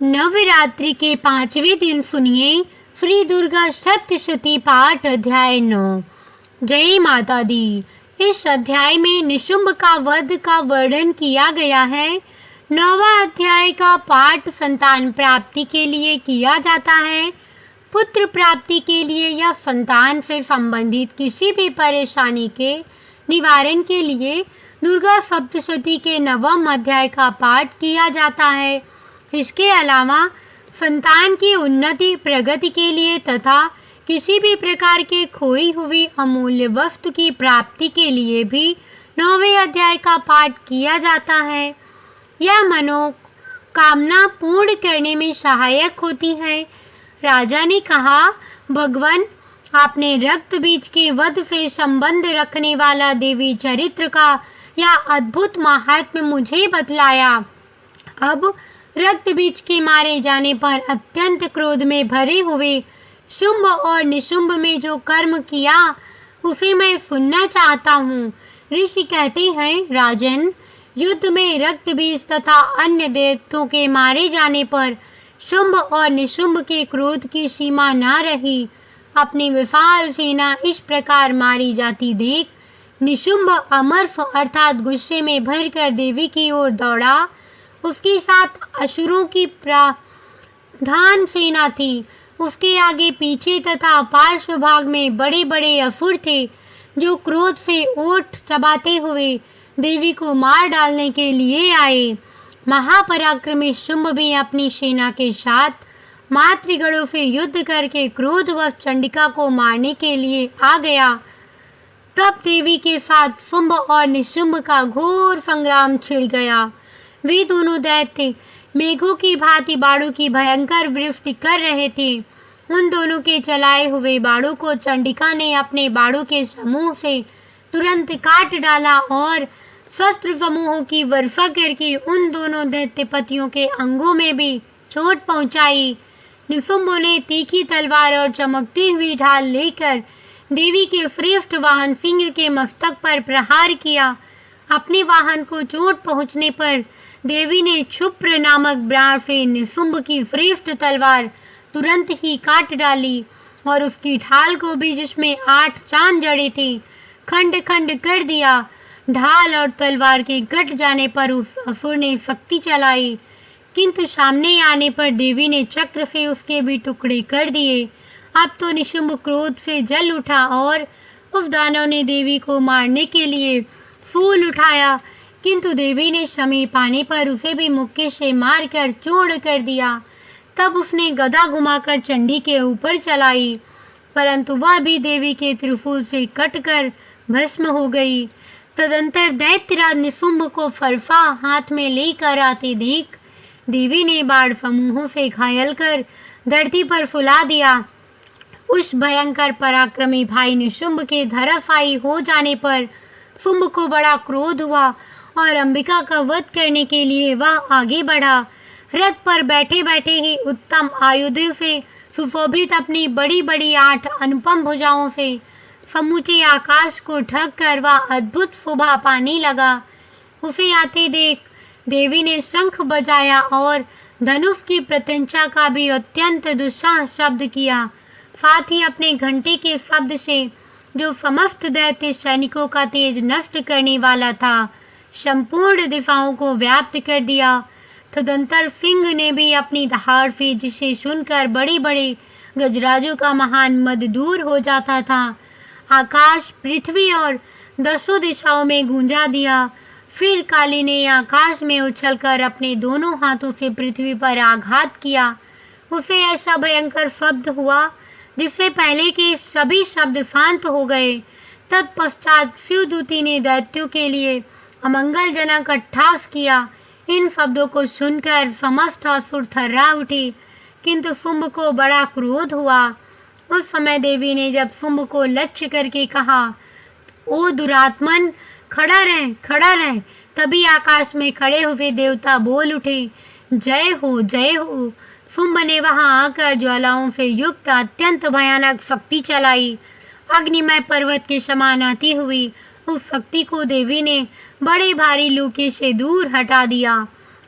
नवरात्रि के 5वें दिन सुनिए श्री दुर्गा सप्तशती पाठ अध्याय 9। जय माता दी। इस अध्याय में निशुंभ का वध का वर्णन किया गया है। 9वां अध्याय का पाठ संतान प्राप्ति के लिए किया जाता है। पुत्र प्राप्ति के लिए या संतान से संबंधित किसी भी परेशानी के निवारण के लिए दुर्गा सप्तशती के 9वें अध्याय का पाठ किया जाता है। इसके अलावा संतान की उन्नति प्रगति के लिए तथा किसी भी प्रकार के खोई हुई अमूल्य वस्तु की प्राप्ति के लिए भी 9वें अध्याय का पाठ किया जाता है। यह मनोकामना पूर्ण करने में सहायक होती है। राजा ने कहा, भगवान, आपने रक्त बीज के वध से संबंध रखने वाला देवी चरित्र का यह अद्भुत महात्म्य मुझे बतलाया। अब रक्त बीज के मारे जाने पर अत्यंत क्रोध में भरे हुए शुंभ और निशुंभ में जो कर्म किया उसे मैं सुनना चाहता हूँ। ऋषि कहते हैं, राजन, युद्ध में रक्त बीज तथा अन्य दैत्यों के मारे जाने पर शुंभ और निशुंभ के क्रोध की सीमा न रही। अपनी विशाल सेना इस प्रकार मारी जाती देख निशुंभ अमर्फ अर्थात गुस्से में भरकर देवी की ओर दौड़ा। उसके साथ असुरों की प्रधान सेना थी। उसके आगे पीछे तथा पार्श्व भाग में बड़े बड़े असुर थे जो क्रोध से ओठ चबाते हुए देवी को मार डालने के लिए आए। महापराक्रमी शुंभ भी अपनी सेना के साथ मातृगणों से युद्ध करके क्रोधवश चंडिका को मारने के लिए आ गया। तब देवी के साथ शुंभ और निशुंभ का घोर संग्राम छिड़ गया। वे दोनों दैत्य मेघों की भांति बाणों की भयंकर वृष्टि कर रहे थे। उन दोनों के चलाए हुए बाणों को चंडिका ने अपने बाणों के समूह से तुरंत काट डाला और शस्त्र समूहों की वर्षा करके उन दोनों दैत्यपतियों के अंगों में भी चोट पहुंचाई। निशुंभ ने तीखी तलवार और चमकती हुई ढाल लेकर देवी के श्रेष्ठ वाहन सिंह के मस्तक पर प्रहार किया। अपने वाहन को चोट पहुंचने पर देवी ने क्षुप्र नामक बाण से निशुंभ की श्रेष्ठ तलवार तुरंत ही काट डाली और उसकी ढाल को भी, जिसमें 8 चांद जड़े थे, खंड खंड कर दिया। ढाल और तलवार के कट जाने पर उस असुर ने शक्ति चलाई, किंतु सामने आने पर देवी ने चक्र से उसके भी टुकड़े कर दिए। अब तो निशुंभ क्रोध से जल उठा और उस दानव ने देवी को मारने के लिए शूल उठाया, किंतु देवी ने समय पाने पर उसे भी मुक्के से मारकर चूर्ण कर दिया। तब उसने गदा घुमाकर चंडी के ऊपर चलाई, परंतु वह भी देवी के त्रिशूल से कटकर भस्म हो गई। तदंतर दैत्यराज निशुंभ को फरसा हाथ में लेकर आते देख देवी ने बाण समूहों से घायल कर धरती पर फुला दिया। उस भयंकर पराक्रमी भाई निशुंभ के धराशायी हो जाने पर शुंभ को बड़ा क्रोध हुआ और अंबिका का वध करने के लिए वह आगे बढ़ा। रथ पर बैठे बैठे ही उत्तम आयुधों से सुशोभित अपनी बड़ी बड़ी 8 अनुपम भुजाओं से समूचे आकाश को ढक कर वह अद्भुत शोभा पाने लगा। उसे आते देख देवी ने शंख बजाया और धनुष की प्रत्यंचा का भी अत्यंत दुस्साह शब्द किया। साथ ही अपने घंटे के शब्द से, जो समस्त दैत्य सैनिकों का तेज नष्ट करने वाला था, संपूर्ण दिशाओं को व्याप्त कर दिया। तदंतर सिंह ने भी अपनी दहाड़ से, जिसे सुनकर बड़े बड़े गजराजों का महान मद दूर हो जाता था, आकाश, पृथ्वी और 10 दिशाओं में गूंजा दिया। फिर काली ने आकाश में उछलकर अपने दोनों हाथों से पृथ्वी पर आघात किया। उसे ऐसा भयंकर शब्द हुआ जिससे पहले के सभी शब्द शांत हो गए। तत्पश्चात शिवदूती ने दैत्यों के लिए अमंगलजनक अट्टहास किया। इन शब्दों को सुनकर समस्त असुर थर्रा उठे, किंतु शुंभ को बड़ा क्रोध हुआ। उस समय देवी ने जब शुंभ को लक्ष्य करके कहा, ओ दुरात्मन, खड़ा रह, खड़ा रह। तभी आकाश में खड़े हुए देवता बोल उठे, जय हो, जय हो। शुंभ ने वहां आकर ज्वालाओं से युक्त अत्यंत भयानक शक्ति चलाई। अग्निमय पर्वत के समान आती हुई उस शक्ति को देवी ने बड़े भारी लूके से दूर हटा दिया।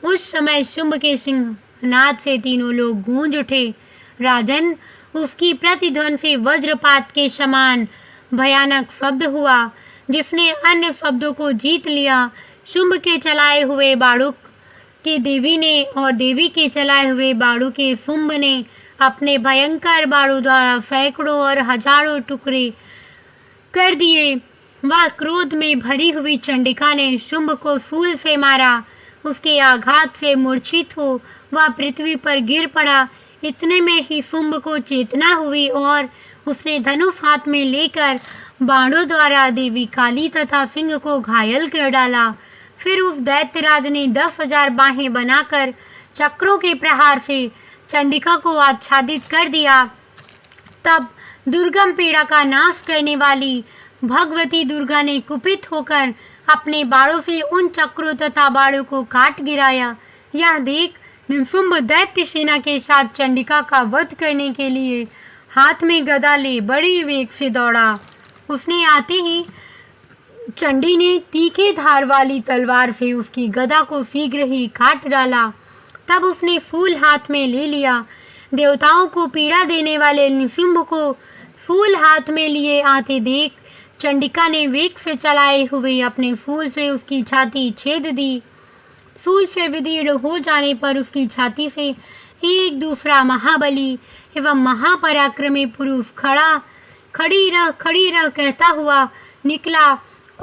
उस समय शुंभ के सिंह नाद से तीनों लोग गूंज उठे। राजन, उसकी प्रतिध्वनि से वज्रपात के समान भयानक शब्द हुआ, जिसने अन्य शब्दों को जीत लिया। शुंभ के चलाए हुए बाड़ों के देवी ने और देवी के चलाए हुए बाड़ों के शुंभ ने अपने भयंकर बाड़ों द्वारा सैकड़ों और हजारों टुकड़े कर दिए। वह क्रोध में भरी हुई चंडिका ने शुंभ को शूल से मारा। उसके आघात से मूर्छित हो वह पृथ्वी पर गिर पड़ा। इतने में ही शुंभ को चेतना हुई और उसने धनुष हाथ में लेकर बाणों द्वारा देवी काली तथा सिंह को घायल कर डाला। फिर उस दैत्यराज ने 10,000 बाहें बनाकर चक्रों के प्रहार से चंडिका को आच्छादित कर दिया। तब दुर्गम पीड़ा का नाश करने वाली भगवती दुर्गा ने कुपित होकर अपने बाणों से उन चक्रों तथा बाणों को काट गिराया। यह देख निशुंभ दैत्य सेना के साथ चंडिका का वध करने के लिए हाथ में गदा ले बड़ी वेग से दौड़ा। उसने आते ही चंडी ने तीखे धार वाली तलवार से उसकी गदा को शीघ्र ही काट डाला। तब उसने फूल हाथ में ले लिया। देवताओं को पीड़ा देने वाले निशुंभ को फूल हाथ में लिए आते देख चंडिका ने वेग से चलाए हुए अपने फूल से उसकी छाती छेद दी। फूल से विदीर्ण हो जाने पर उसकी छाती से एक दूसरा महाबली एवं महापराक्रमी पुरुष खड़ी रह कहता हुआ निकला।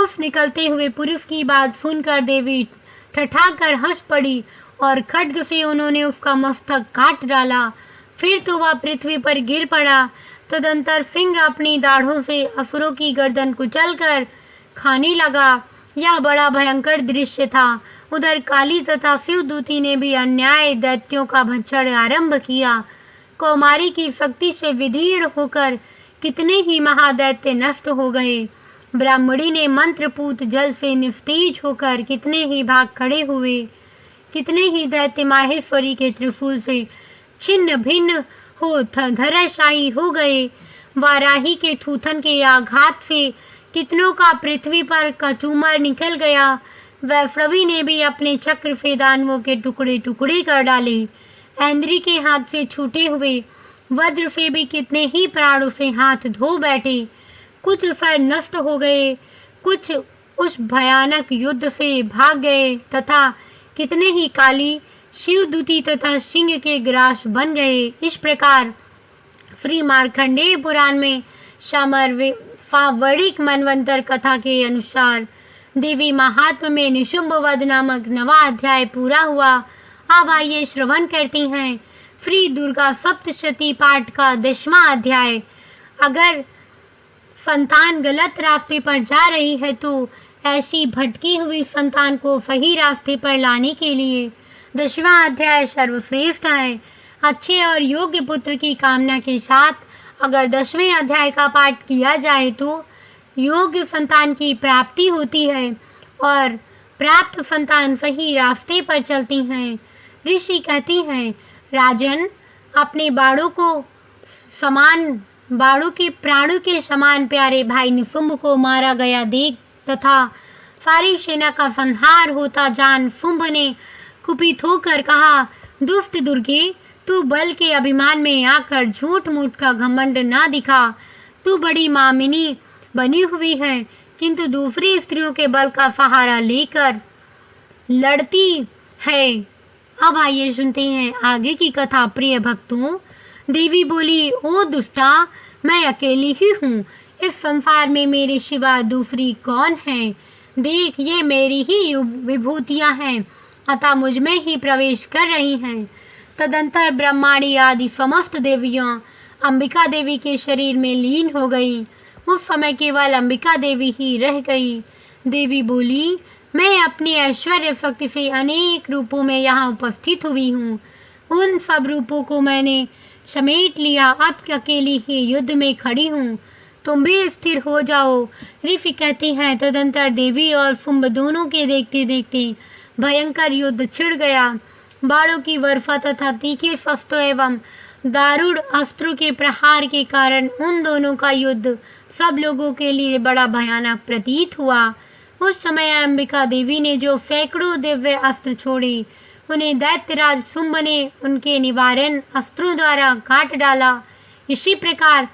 उस निकलते हुए पुरुष की बात सुनकर देवी ठठाकर हंस पड़ी और खड्ग से उन्होंने उसका मस्तक काट डाला। फिर तो वह पृथ्वी पर गिर पड़ा। तदंतर सिंह अपनी दाढ़ों से असुरों की गर्दन कुचलकर खाने लगा। यह बड़ा भयंकर दृश्य था। उधर काली तथा शिवदूती ने भी अन्याय दैत्यों का भक्षण आरंभ किया। कौमारी की शक्ति से विदीर्ण होकर कितने ही महादैत्य नष्ट हो गए। ब्राह्मणी ने मंत्रपूत जल से निस्तेज होकर कितने ही भाग खड़े हुए। कितने ही दैत्य माहेश्वरी के त्रिशूल से छिन्न भिन्न हो धराशायी हो गए। वाराही के थूथन के आघात से कितनों का पृथ्वी पर कचूमर निकल गया। वैष्णवी ने भी अपने चक्र से दानवों के टुकड़े टुकड़े कर डाले। ऐन्द्री के हाथ से छूटे हुए वज्र से भी कितने ही प्राणों से हाथ धो बैठे। कुछ सर नष्ट हो गए, कुछ उस भयानक युद्ध से भाग गए तथा कितने ही काली शिवदूती तथा सिंह के ग्रास बन गए। इस प्रकार श्री मार्कंडेय पुराण में सावर्णिक मनवंतर कथा के अनुसार देवी महात्म्य में निशुंभ वध नामक 9वां अध्याय पूरा हुआ। अब आइए श्रवण करते हैं श्री दुर्गा सप्तशती पाठ का 10वां अध्याय। अगर संतान गलत रास्ते पर जा रही है तो ऐसी भटकी हुई संतान को सही रास्ते पर लाने के लिए 10वां अध्याय सर्वश्रेष्ठ है। अच्छे और योग्य पुत्र की कामना के साथ अगर 10वें अध्याय का पाठ किया जाए तो योग्य संतान की प्राप्ति होती है और प्राप्त संतान सही रास्ते पर चलती हैं। ऋषि कहती हैं, राजन, अपने बाड़ों के प्राणों के समान प्यारे भाई निशुंभ को मारा गया देख तथा सारी सेना का संहार होता जान शुंभ ने कुपित होकर कहा, दुष्ट दुर्गे, तू बल के अभिमान में आकर झूठ मूठ का घमंड ना दिखा। तू बड़ी मामिनी बनी हुई है, किंतु दूसरी स्त्रियों के बल का सहारा लेकर लड़ती है। अब आइए सुनते हैं आगे की कथा। प्रिय भक्तों, देवी बोली, ओ दुष्टा, मैं अकेली ही हूँ। इस संसार में मेरे सिवा दूसरी कौन है? देख, ये मेरी ही विभूतियाँ हैं, अतः मुझ में ही प्रवेश कर रही हैं। तदंतर ब्रह्माणी आदि समस्त देवियाँ अंबिका देवी के शरीर में लीन हो गई। उस समय केवल अंबिका देवी ही रह गई। देवी बोली, मैं अपनी ऐश्वर्य शक्ति से अनेक रूपों में यहाँ उपस्थित हुई हूँ। उन सब रूपों को मैंने समेट लिया। अब अकेली ही युद्ध में खड़ी हूँ, तुम भी स्थिर हो जाओ। ऋषि कहते हैं, तदंतर देवी और शुंभ दोनों के देखते देखते भयंकर युद्ध छिड़ गया। बाणों की वर्षा तथा तीखे शस्त्रों एवं दारुण अस्त्रों के प्रहार के कारण उन दोनों का युद्ध सब लोगों के लिए बड़ा भयानक प्रतीत हुआ। उस समय अंबिका देवी ने जो सैकड़ों दिव्य अस्त्र छोड़े, उन्हें दैत्यराज शुंभ ने उनके निवारण अस्त्रों द्वारा काट डाला। इसी प्रकार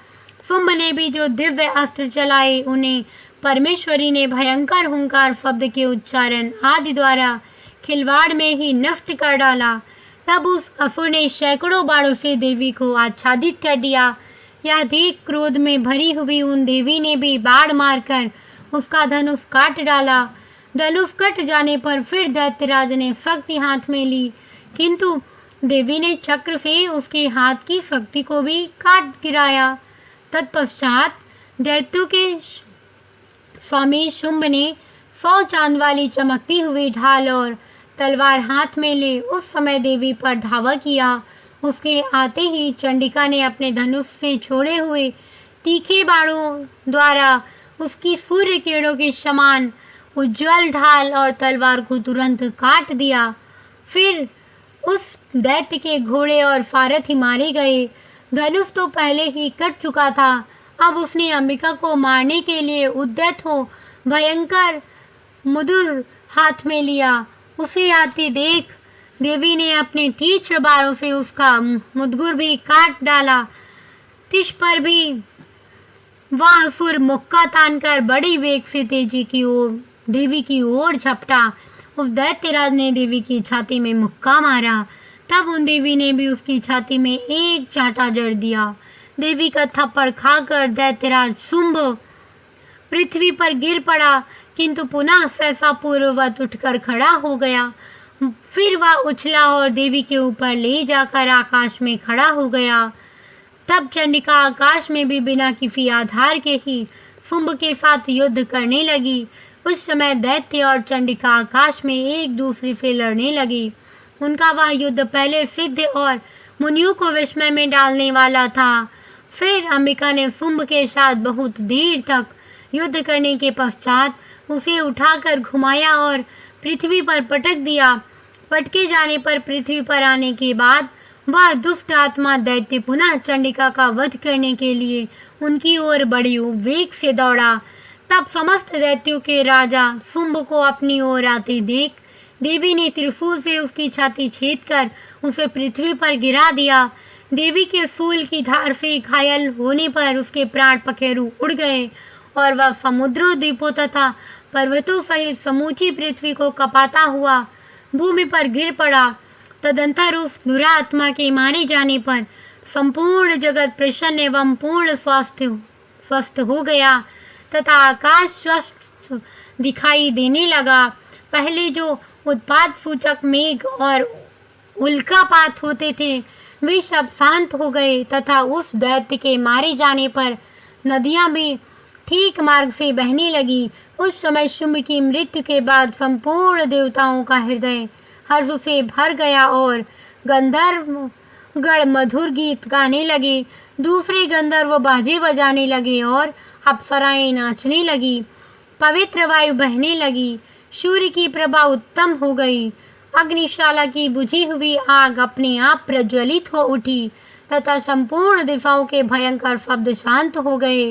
शुंभ ने भी जो दिव्य अस्त्र चलाए उन्हें परमेश्वरी ने भयंकर हुंकार शब्द के उच्चारण आदि द्वारा खिलवाड़ में ही नष्ट कर डाला। तब उस असुर ने सैकड़ों बाणों से देवी को आच्छादित कर दिया। यह देख क्रोध में भरी हुई उन देवी ने भी बाढ़ मारकर उसका धनुष काट डाला। धनुष कट जाने पर फिर दैत्यराज ने शक्ति हाथ में ली, किंतु देवी ने चक्र से उसके हाथ की शक्ति को भी काट गिराया। तत्पश्चात दैत्यों के स्वामी शुंभ ने 100 चांद वाली चमकती हुई ढाल और तलवार हाथ में ले उस समय देवी पर धावा किया। उसके आते ही चंडिका ने अपने धनुष से छोड़े हुए तीखे बाणों द्वारा उसकी सूर्य किरणों के समान उज्ज्वल ढाल और तलवार को तुरंत काट दिया। फिर उस दैत्य के घोड़े और सारथी मारे गए। धनुष तो पहले ही कट चुका था, अब उसने अंबिका को मारने के लिए उद्यत हो भयंकर मुदुर हाथ में लिया। उसे आते देख देवी ने अपने तीक्ष्ण बाणों से उसका मुदगुर भी काट डाला। तिश पर भी वह असुर मुक्का तानकर बड़ी वेग से तेजी की ओर देवी की ओर झपटा। उस दैत्यराज ने देवी की छाती में मुक्का मारा। तब उन देवी ने भी उसकी छाती में एक चांटा जड़ दिया। देवी का थप्पड़ खाकर दैत्यराज शुंभ पृथ्वी पर गिर पड़ा, किंतु पुनः सहसा पूर्ववत उठकर खड़ा हो गया। फिर वह उछला और देवी के ऊपर ले जाकर आकाश में खड़ा हो गया। तब चंडिका आकाश में भी बिना किसी आधार के ही शुंभ के साथ युद्ध करने लगी। उस समय दैत्य और चंडिका आकाश में एक दूसरे से लड़ने लगी। उनका वह युद्ध पहले सिद्ध और मुनियों को विस्मय में डालने वाला था। फिर अंबिका ने शुंभ के साथ बहुत देर तक युद्ध करने के पश्चात उसे उठाकर घुमाया और पृथ्वी पर पटक दिया। पटके जाने पर पृथ्वी पर आने के बाद वह दुष्ट आत्मा दैत्य पुनः चंडिका का वध करने के लिए उनकी ओर बड़ी वेग से दौड़ा। तब समस्त दैत्यों के राजा शुंभ को अपनी ओर आते देख देवी ने त्रिशूल से उसकी छाती छेद कर उसे पृथ्वी पर गिरा दिया। देवी के शूल की धार से घायल होने पर उसके प्राण पखेरु उड़ गए और वह समुद्रों, द्वीपों तथा पर्वतों सहित समूची पृथ्वी को कपाता हुआ भूमि पर गिर पड़ा। तदंतर उस दुरात्मा के मारे जाने पर संपूर्ण जगत प्रसन्न एवं पूर्ण स्वस्थ हो गया तथा आकाश स्वस्थ दिखाई देने लगा। पहले जो उत्पात सूचक मेघ और उल्कापात होते थे वे सब शांत हो गए तथा उस दैत्य के मारे जाने पर नदियां भी ठीक मार्ग से बहने लगी। उस समय शुंभ की मृत्यु के बाद संपूर्ण देवताओं का हृदय हर्ष से भर गया और गंधर्वगण मधुर गीत गाने लगे। दूसरे गंधर्व बाजे बजाने लगे और अप्सराएं नाचने लगी। पवित्र वायु बहने लगी। सूर्य की प्रभा उत्तम हो गई। अग्निशाला की बुझी हुई आग अपने आप प्रज्वलित हो उठी तथा संपूर्ण दिशाओं के भयंकर शब्द शांत हो गए।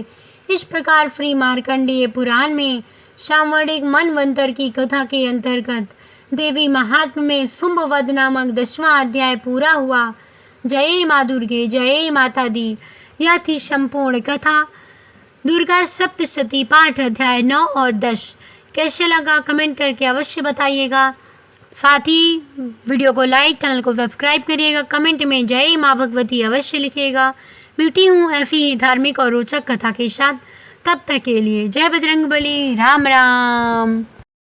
इस प्रकार श्री मार्कंडेय पुराण में सांवर्णिक मनवंतर की कथा के अंतर्गत देवी महात्म्य में शुंभ वध नामक 10वां अध्याय पूरा हुआ। जय माँ दुर्गे, जय माता दी। यह थी संपूर्ण कथा। दुर्गा सप्तशती पाठ अध्याय 9 और 10। कैसे लगा कमेंट करके अवश्य बताइएगा। साथ ही वीडियो को लाइक, चैनल को सब्सक्राइब करिएगा। कमेंट में जय माँ भगवती अवश्य लिखिएगा। मिलती हूँ ऐसी ही धार्मिक और रोचक कथा के साथ। तब तक के लिए जय बजरंगबली। राम राम।